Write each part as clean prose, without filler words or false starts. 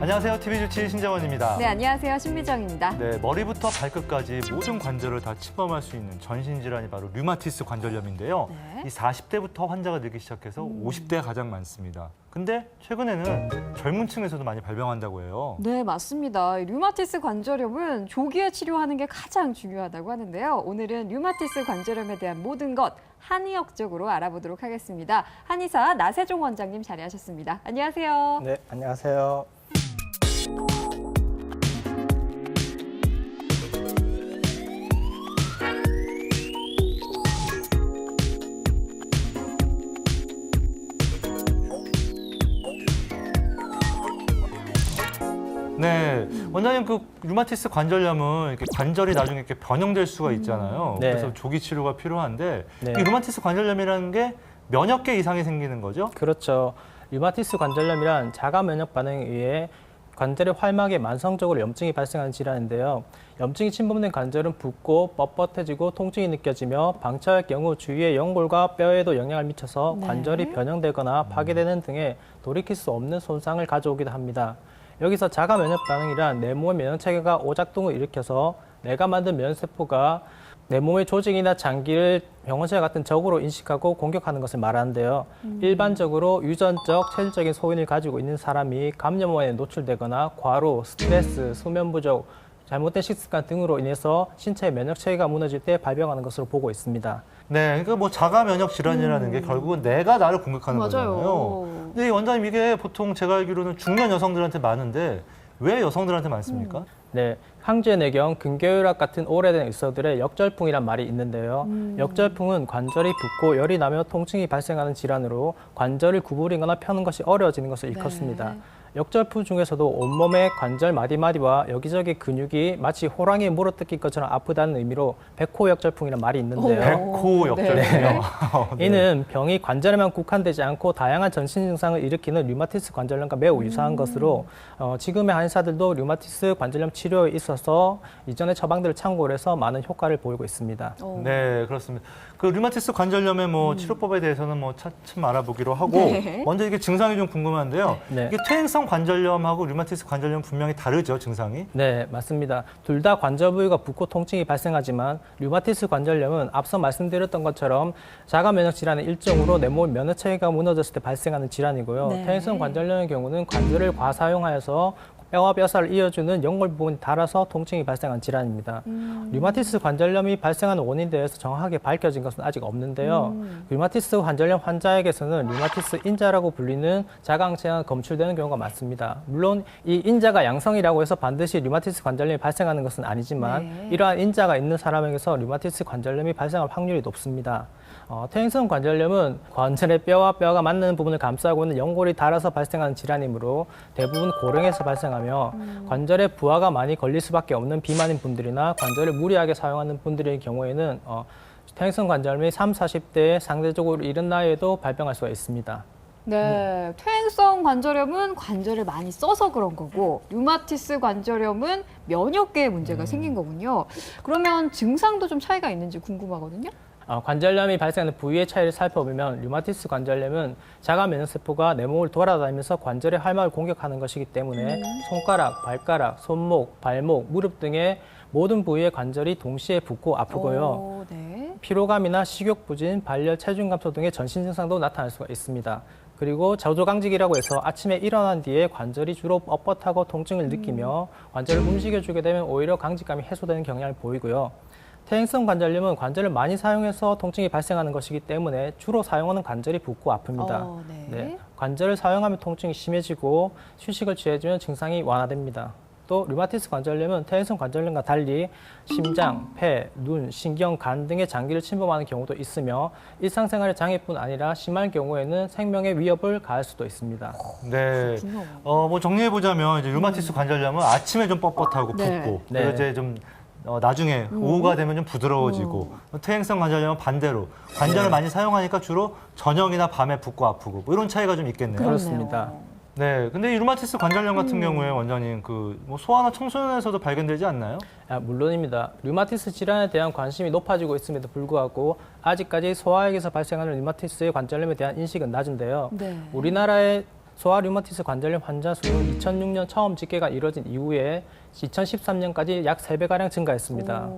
안녕하세요. TV주치 신재원입니다. 네, 안녕하세요. 신미정입니다. 네, 머리부터 발끝까지 모든 관절을 다 침범할 수 있는 전신질환이 바로 류마티스 관절염인데요. 네. 이 40대부터 환자가 늘기 시작해서 50대가 가장 많습니다. 근데 최근에는 젊은 층에서도 많이 발병한다고 해요. 네, 맞습니다. 이 류마티스 관절염은 조기에 치료하는 게 가장 중요하다고 하는데요. 오늘은 류마티스 관절염에 대한 모든 것 한의학적으로 알아보도록 하겠습니다. 한의사 나세종 원장님 자리하셨습니다. 안녕하세요. 네, 안녕하세요. 네, 원장님 그 류마티스 관절염은 이렇게 관절이 나중에 이렇게 변형될 수가 있잖아요. 네. 그래서 조기 치료가 필요한데 네. 이 류마티스 관절염이라는 게 면역 계 이상이 생기는 거죠? 그렇죠. 류마티스 관절염이란 자가 면역 반응에 의해 관절의 활막에 만성적으로 염증이 발생하는 질환인데요. 염증이 침범된 관절은 붓고 뻣뻣해지고 통증이 느껴지며 방치할 경우 주위의 연골과 뼈에도 영향을 미쳐서 네. 관절이 변형되거나 파괴되는 등의 돌이킬 수 없는 손상을 가져오기도 합니다. 여기서 자가 면역 반응이란 내 몸의 면역 체계가 오작동을 일으켜서 내가 만든 면세포가 내 몸의 조직이나 장기를 병원체와 같은 적으로 인식하고 공격하는 것을 말하는데요. 일반적으로 유전적, 체질적인 소인을 가지고 있는 사람이 감염원에 노출되거나 과로, 스트레스, 수면 부족, 잘못된 식습관 등으로 인해서 신체의 면역 체계가 무너질 때 발병하는 것으로 보고 있습니다. 네, 그러니까 뭐 자가 면역 질환이라는 게 결국은 내가 나를 공격하는 거잖아요. 맞아요. 근데 이 원장님 이게 보통 제가 알기로는 중년 여성들한테 많은데 왜 여성들한테 많습니까? 네, 항제내경, 근개혈압 같은 오래된 의사들의 역절풍이란 말이 있는데요. 역절풍은 관절이 붓고 열이 나며 통증이 발생하는 질환으로 관절을 구부리거나 펴는 것이 어려워지는 것을 일컫습니다. 역절풍 중에서도 온몸의 관절 마디마디와 여기저기 근육이 마치 호랑이에 물어뜯긴 것처럼 아프다는 의미로 백호역절풍이라는 말이 있는데요. 백호 역절풍이요. 네. 이는 병이 관절에만 국한되지 않고 다양한 전신 증상을 일으키는 류마티스 관절염과 매우 유사한 것으로 지금의 한의사들도 류마티스 관절염 치료에 있어서 이전의 처방들을 참고를 해서 많은 효과를 보이고 있습니다. 네, 그렇습니다. 그 류마티스 관절염의 뭐 치료법에 대해서는 뭐 차츰 알아보기로 하고 네. 먼저 이게 증상이 좀 궁금한데요. 네. 이게 퇴행성 관절염하고 류마티스 관절염 분명히 다르죠, 증상이? 네, 맞습니다. 둘 다 관절 부위가 붓고 통증이 발생하지만 류마티스 관절염은 앞서 말씀드렸던 것처럼 자가 면역 질환의 일종으로 내 몸 면역 체계가 무너졌을 때 발생하는 질환이고요. 네. 퇴행성 관절염의 경우는 관절을 과사용하여서 뼈와 뼈살을 이어주는 연골 부분이 닳아서 통증이 발생한 질환입니다. 류마티스 관절염이 발생하는 원인에 대해서 정확하게 밝혀진 것은 아직 없는데요. 류마티스 관절염 환자에게서는 류마티스 인자라고 불리는 자가항체가 검출되는 경우가 많습니다. 물론 이 인자가 양성이라고 해서 반드시 류마티스 관절염이 발생하는 것은 아니지만 이러한 인자가 있는 사람에게서 류마티스 관절염이 발생할 확률이 높습니다. 퇴행성 관절염은 관절의 뼈와 뼈가 맞는 부분을 감싸고 있는 연골이 닳아서 발생하는 질환이므로 대부분 고령에서 발생하며 관절에 부하가 많이 걸릴 수밖에 없는 비만인 분들이나 관절을 무리하게 사용하는 분들의 경우에는 퇴행성 관절염이 30, 40대에 상대적으로 이른 나이에도 발병할 수가 있습니다. 네, 퇴행성 관절염은 관절을 많이 써서 그런 거고 류마티스 관절염은 면역계에 문제가 생긴 거군요. 그러면 증상도 좀 차이가 있는지 궁금하거든요. 관절염이 발생하는 부위의 차이를 살펴보면 류마티스 관절염은 자가 면역세포가 내 몸을 돌아다니면서 관절의 활막을 공격하는 것이기 때문에 손가락, 발가락, 손목, 발목, 무릎 등의 모든 부위의 관절이 동시에 붓고 아프고요. 네. 피로감이나 식욕 부진, 발열, 체중 감소 등의 전신 증상도 나타날 수가 있습니다. 그리고 저조강직이라고 해서 아침에 일어난 뒤에 관절이 주로 뻣뻣하고 통증을 느끼며 관절을 움직여주게 되면 오히려 강직감이 해소되는 경향을 보이고요. 퇴행성 관절염은 관절을 많이 사용해서 통증이 발생하는 것이기 때문에 주로 사용하는 관절이 붓고 아픕니다. 네, 관절을 사용하면 통증이 심해지고 휴식을 취해주면 증상이 완화됩니다. 또 류마티스 관절염은 퇴행성 관절염과 달리 심장, 폐, 눈, 신경, 간 등의 장기를 침범하는 경우도 있으며 일상생활의 장애뿐 아니라 심할 경우에는 생명의 위협을 가할 수도 있습니다. 네. 뭐 정리해보자면 이제 류마티스 관절염은 아침에 좀 뻣뻣하고 네. 붓고 네. 그리고 이제 좀 나중에 오후가 되면 좀 부드러워지고 퇴행성 관절염은 반대로 관절을 많이 사용하니까 주로 저녁이나 밤에 붓고 아프고 뭐 이런 차이가 좀 있겠네요. 그렇습니다. 네, 근데 이 류마티스 관절염 같은 경우에 원장님 뭐 소아나 청소년에서도 발견되지 않나요? 물론입니다. 류마티스 질환에 대한 관심이 높아지고 있음에도 불구하고 아직까지 소아에게서 발생하는 류마티스의 관절염에 대한 인식은 낮은데요. 네. 우리나라의 소아 류마티스 관절염 환자 수는 2006년 처음 집계가 이뤄진 이후에 2013년까지 약 3배가량 증가했습니다.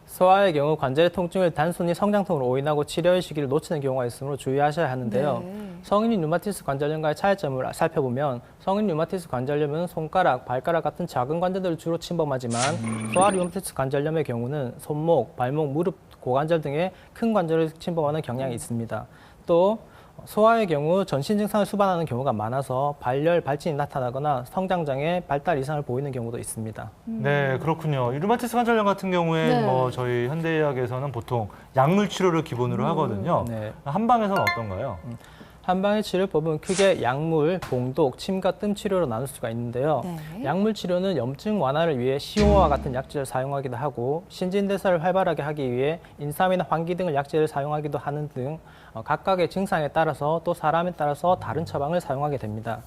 소아의 경우 관절의 통증을 단순히 성장통으로 오인하고 치료의 시기를 놓치는 경우가 있으므로 주의하셔야 하는데요. 네. 성인 류마티스 관절염과의 차이점을 살펴보면 성인 류마티스 관절염은 손가락, 발가락 같은 작은 관절들을 주로 침범하지만 소아 류마티스 관절염의 경우는 손목, 발목, 무릎, 고관절 등의 큰 관절을 침범하는 경향이 있습니다. 또 소아의 경우 전신 증상을 수반하는 경우가 많아서 발열, 발진이 나타나거나 성장장애, 발달 이상을 보이는 경우도 있습니다. 네, 그렇군요. 이 류마티스 관절염 같은 경우에 네. 뭐 저희 현대의학에서는 보통 약물 치료를 기본으로 하거든요. 네. 한방에서는 어떤가요? 한방의 치료법은 크게 약물, 봉독, 침과 뜸 치료로 나눌 수가 있는데요. 네. 약물 치료는 염증 완화를 위해 시호와 같은 약제를 사용하기도 하고 신진대사를 활발하게 하기 위해 인삼이나 황기 등을 약제를 사용하기도 하는 등 각각의 증상에 따라서 또 사람에 따라서 다른 처방을 사용하게 됩니다.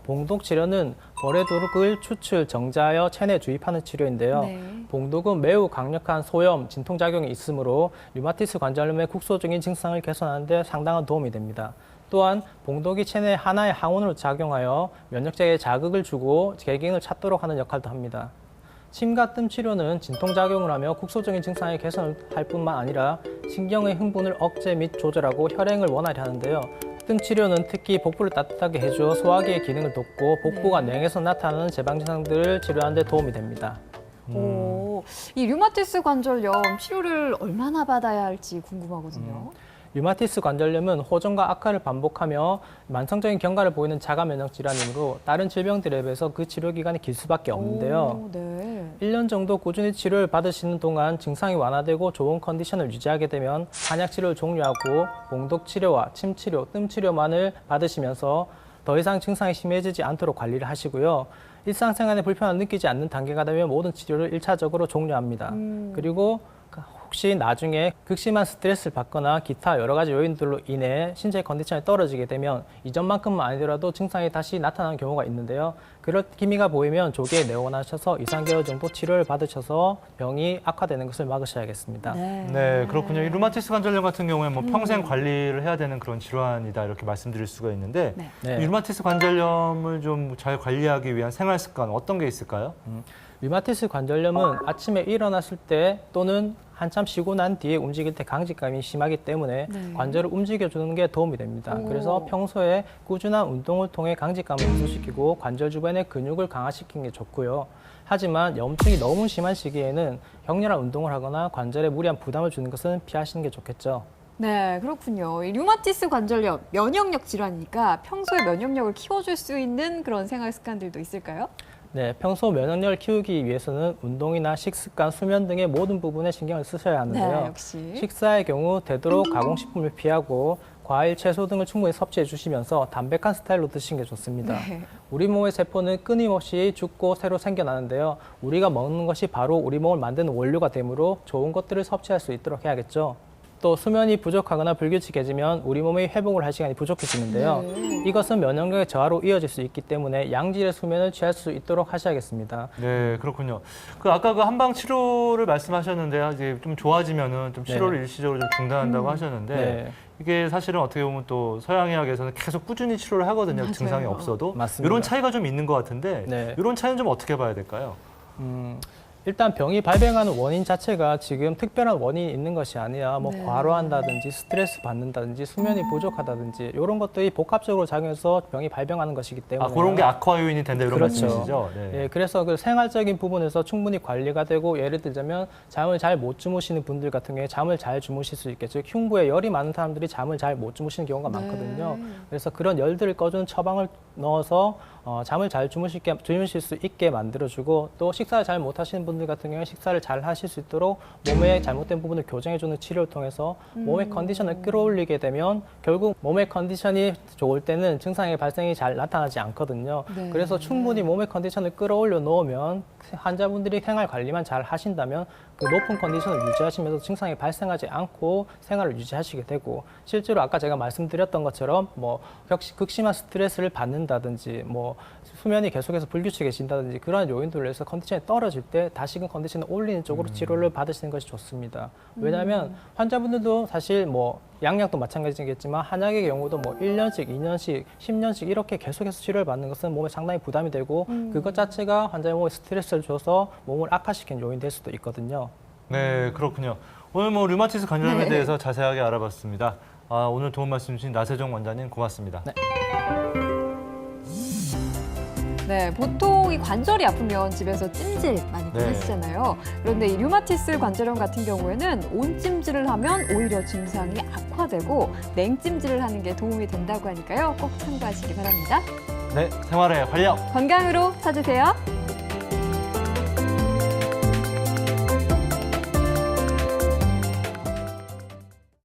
봉독 치료는 보레도르크를 추출, 정자하여 체내에 주입하는 치료인데요. 네. 봉독은 매우 강력한 소염, 진통작용이 있으므로 류마티스 관절염의 국소적인 증상을 개선하는 데 상당한 도움이 됩니다. 또한 봉독이 체내 하나의 항원으로 작용하여 면역체계에 자극을 주고 궤경을 찾도록 하는 역할도 합니다. 침과 뜸 치료는 진통작용을 하며 국소적인 증상의 개선을 할 뿐만 아니라 신경의 흥분을 억제 및 조절하고 혈행을 원활히 하는데요. 뜸 치료는 특히 복부를 따뜻하게 해주어 소화기의 기능을 돕고 복부가 냉해서 나타나는 제방 증상들을 치료하는 데 도움이 됩니다. 이 류마티스 관절염 치료를 얼마나 받아야 할지 궁금하거든요. 류마티스 관절염은 호전과 악화를 반복하며 만성적인 경과를 보이는 자가 면역 질환이므로 다른 질병들에 비해서 그 치료 기간이 길 수밖에 없는데요. 네. 1년 정도 꾸준히 치료를 받으시는 동안 증상이 완화되고 좋은 컨디션을 유지하게 되면 한약 치료를 종료하고 봉독 치료와 침 치료, 뜸 치료만을 받으시면서 더 이상 증상이 심해지지 않도록 관리를 하시고요. 일상생활에 불편함을 느끼지 않는 단계가 되면 모든 치료를 1차적으로 종료합니다. 그리고 혹시 나중에 극심한 스트레스를 받거나 기타 여러 가지 요인들로 인해 신체 컨디션이 떨어지게 되면 이전만큼은 아니더라도 증상이 다시 나타나는 경우가 있는데요. 그럴 기미가 보이면 조기에 내원하셔서 2, 3개월 정도 치료를 받으셔서 병이 악화되는 것을 막으셔야겠습니다. 네, 그렇군요. 이 류마티스 관절염 같은 경우에 뭐 평생 관리를 해야 되는 그런 질환이다 이렇게 말씀드릴 수가 있는데 네. 네. 이 류마티스 관절염을 좀 잘 관리하기 위한 생활 습관 어떤 게 있을까요? 류마티스 관절염은 아침에 일어났을 때 또는 한참 쉬고 난 뒤에 움직일 때 강직감이 심하기 때문에 네. 관절을 움직여주는 게 도움이 됩니다. 그래서 평소에 꾸준한 운동을 통해 강직감을 해소시키고 관절 주변의 근육을 강화시키는 게 좋고요. 하지만 염증이 너무 심한 시기에는 격렬한 운동을 하거나 관절에 무리한 부담을 주는 것은 피하시는 게 좋겠죠. 네, 그렇군요. 이 류마티스 관절염, 면역력 질환이니까 평소에 면역력을 키워줄 수 있는 그런 생활 습관들도 있을까요? 네, 평소 면역력을 키우기 위해서는 운동이나 식습관, 수면 등의 모든 부분에 신경을 쓰셔야 하는데요. 네, 역시. 식사의 경우 되도록 가공식품을 피하고 과일, 채소 등을 충분히 섭취해 주시면서 담백한 스타일로 드시는 게 좋습니다. 네. 우리 몸의 세포는 끊임없이 죽고 새로 생겨나는데요. 우리가 먹는 것이 바로 우리 몸을 만드는 원료가 되므로 좋은 것들을 섭취할 수 있도록 해야겠죠. 또 수면이 부족하거나 불규칙해지면 우리 몸이 회복을 할 시간이 부족해지는데요. 네. 이것은 면역력의 저하로 이어질 수 있기 때문에 양질의 수면을 취할 수 있도록 하셔야겠습니다. 네, 그렇군요. 아까 그 한방 치료를 말씀하셨는데 이제 좀 좋아지면은 좀 치료를 일시적으로 좀 중단한다고 하셨는데 네. 이게 사실은 어떻게 보면 또 서양의학에서는 계속 꾸준히 치료를 하거든요. 맞아요. 증상이 없어도. 맞습니다. 이런 차이가 좀 있는 것 같은데 네. 이런 차이는 좀 어떻게 봐야 될까요? 일단 병이 발병하는 원인 자체가 지금 특별한 원인이 있는 것이 아니라 뭐 네. 과로한다든지 스트레스 받는다든지 수면이 부족하다든지 이런 것들이 복합적으로 작용해서 병이 발병하는 것이기 때문에 그런 게 악화 요인이 된다 이런 그렇죠. 말씀이시죠? 네. 예, 그래서 그 생활적인 부분에서 충분히 관리가 되고 예를 들자면 잠을 잘 못 주무시는 분들 같은 경우에 잠을 잘 주무실 수 있겠죠. 흉부에 열이 많은 사람들이 잠을 잘 못 주무시는 경우가 많거든요. 그래서 그런 열들을 꺼주는 처방을 넣어서 잠을 잘 주무실 수 있게 만들어주고 또 식사를 잘 못하시는 분들 같은 경우에 식사를 잘 하실 수 있도록 몸의 잘못된 부분을 교정해주는 치료를 통해서 몸의 컨디션을 끌어올리게 되면 결국 몸의 컨디션이 좋을 때는 증상의 발생이 잘 나타나지 않거든요. 네. 그래서 충분히 몸의 컨디션을 끌어올려 놓으면 환자분들이 생활 관리만 잘 하신다면 그 높은 컨디션을 유지하시면서 증상이 발생하지 않고 생활을 유지하시게 되고 실제로 아까 제가 말씀드렸던 것처럼 뭐 극심한 스트레스를 받는다든지 뭐 수면이 계속해서 불규칙해진다든지 그러한 요인들로 해서 컨디션이 떨어질 때 다시 다시금 컨디션을 올리는 쪽으로 치료를 받으시는 것이 좋습니다. 왜냐하면 환자분들도 사실 뭐 양약도 마찬가지겠지만 한약의 경우도 뭐 1년씩, 2년씩, 10년씩 이렇게 계속해서 치료를 받는 것은 몸에 상당히 부담이 되고 그것 자체가 환자의 몸에 스트레스를 줘서 몸을 악화시키는 요인이 될 수도 있거든요. 네, 그렇군요. 오늘 뭐 류마티스 관절염에 네. 대해서 자세하게 알아봤습니다. 오늘 도움 말씀 주신 나세종 원장님 고맙습니다. 네. 네, 보통 이 관절이 아프면 집에서 찜질 많이 네. 하시잖아요. 그런데 이 류마티스 관절염 같은 경우에는 온찜질을 하면 오히려 증상이 악화되고 냉찜질을 하는 게 도움이 된다고 하니까요. 꼭 참고하시기 바랍니다. 네, 생활의 활력. 건강으로 찾으세요.